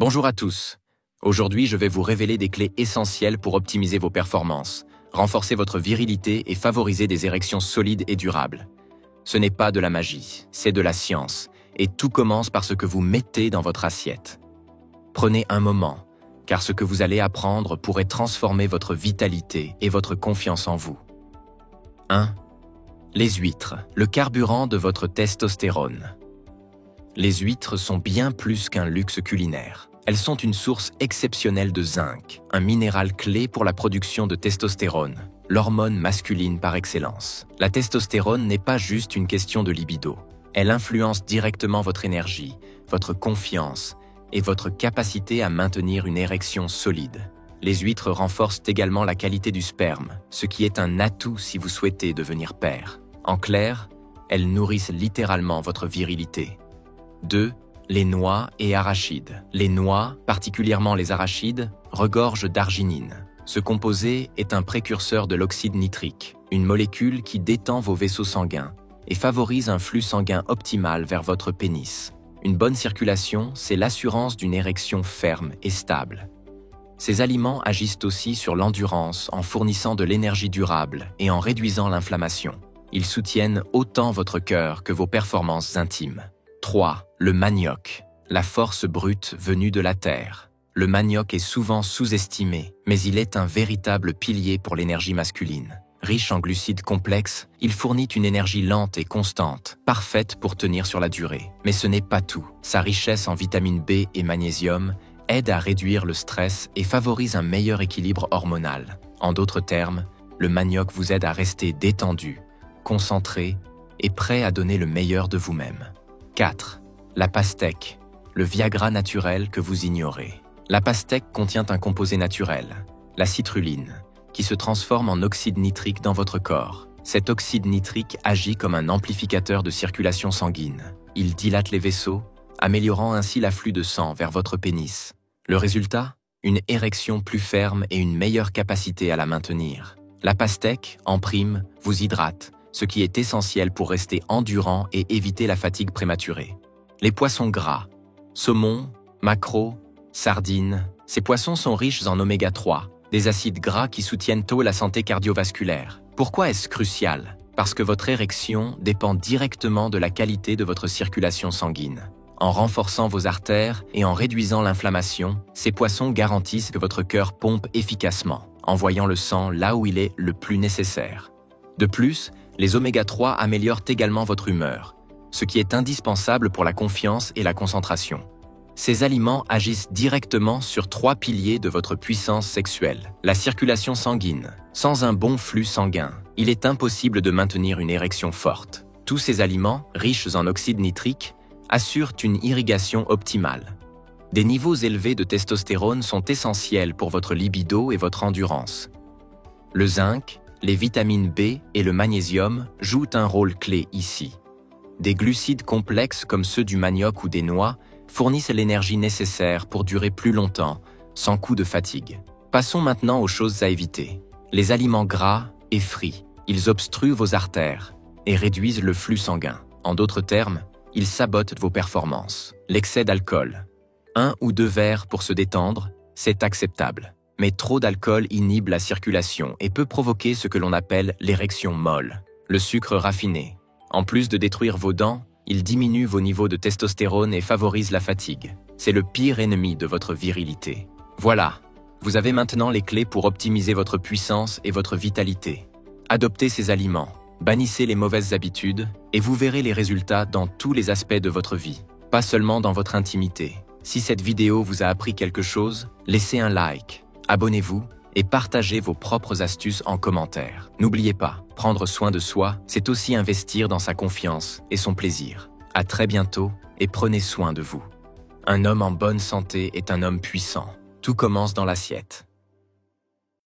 Bonjour à tous. Aujourd'hui, je vais vous révéler des clés essentielles pour optimiser vos performances, renforcer votre virilité et favoriser des érections solides et durables. Ce n'est pas de la magie, c'est de la science, et tout commence par ce que vous mettez dans votre assiette. Prenez un moment, car ce que vous allez apprendre pourrait transformer votre vitalité et votre confiance en vous. 1. Les huîtres, le carburant de votre testostérone. Les huîtres sont bien plus qu'un luxe culinaire. Elles sont une source exceptionnelle de zinc, un minéral clé pour la production de testostérone, l'hormone masculine par excellence. La testostérone n'est pas juste une question de libido. Elle influence directement votre énergie, votre confiance et votre capacité à maintenir une érection solide. Les huîtres renforcent également la qualité du sperme, ce qui est un atout si vous souhaitez devenir père. En clair, elles nourrissent littéralement votre virilité. 2. Les noix et arachides. Les noix, particulièrement les arachides, regorgent d'arginine. Ce composé est un précurseur de l'oxyde nitrique, une molécule qui détend vos vaisseaux sanguins et favorise un flux sanguin optimal vers votre pénis. Une bonne circulation, c'est l'assurance d'une érection ferme et stable. Ces aliments agissent aussi sur l'endurance en fournissant de l'énergie durable et en réduisant l'inflammation. Ils soutiennent autant votre cœur que vos performances intimes. 3. Le manioc, la force brute venue de la terre. Le manioc est souvent sous-estimé, mais il est un véritable pilier pour l'énergie masculine. Riche en glucides complexes, il fournit une énergie lente et constante, parfaite pour tenir sur la durée. Mais ce n'est pas tout. Sa richesse en vitamine B et magnésium aide à réduire le stress et favorise un meilleur équilibre hormonal. En d'autres termes, le manioc vous aide à rester détendu, concentré et prêt à donner le meilleur de vous-même. 4. La pastèque, le Viagra naturel que vous ignorez. La pastèque contient un composé naturel, la citrulline, qui se transforme en oxyde nitrique dans votre corps. Cet oxyde nitrique agit comme un amplificateur de circulation sanguine. Il dilate les vaisseaux, améliorant ainsi l'afflux de sang vers votre pénis. Le résultat ? Une érection plus ferme et une meilleure capacité à la maintenir. La pastèque, en prime, vous hydrate, ce qui est essentiel pour rester endurant et éviter la fatigue prématurée. Les poissons gras, saumon, maquereau, sardines, ces poissons sont riches en oméga 3, des acides gras qui soutiennent tôt la santé cardiovasculaire. Pourquoi est-ce crucial ? Parce que votre érection dépend directement de la qualité de votre circulation sanguine. En renforçant vos artères et en réduisant l'inflammation, ces poissons garantissent que votre cœur pompe efficacement, envoyant le sang là où il est le plus nécessaire. De plus, les oméga 3 améliorent également votre humeur, ce qui est indispensable pour la confiance et la concentration. Ces aliments agissent directement sur 3 piliers de votre puissance sexuelle. La circulation sanguine. Sans un bon flux sanguin, il est impossible de maintenir une érection forte. Tous ces aliments, riches en oxyde nitrique, assurent une irrigation optimale. Des niveaux élevés de testostérone sont essentiels pour votre libido et votre endurance. Le zinc, les vitamines B et le magnésium jouent un rôle clé ici. Des glucides complexes comme ceux du manioc ou des noix fournissent l'énergie nécessaire pour durer plus longtemps, sans coup de fatigue. Passons maintenant aux choses à éviter. Les aliments gras et frits. Ils obstruent vos artères et réduisent le flux sanguin. En d'autres termes, ils sabotent vos performances. L'excès d'alcool. 1 ou 2 verres pour se détendre, c'est acceptable. Mais trop d'alcool inhibe la circulation et peut provoquer ce que l'on appelle l'érection molle, le sucre raffiné. En plus de détruire vos dents, il diminue vos niveaux de testostérone et favorise la fatigue. C'est le pire ennemi de votre virilité. Voilà, vous avez maintenant les clés pour optimiser votre puissance et votre vitalité. Adoptez ces aliments, bannissez les mauvaises habitudes et vous verrez les résultats dans tous les aspects de votre vie, pas seulement dans votre intimité. Si cette vidéo vous a appris quelque chose, laissez un like. Abonnez-vous et partagez vos propres astuces en commentaire. N'oubliez pas, prendre soin de soi, c'est aussi investir dans sa confiance et son plaisir. À très bientôt et prenez soin de vous. Un homme en bonne santé est un homme puissant. Tout commence dans l'assiette.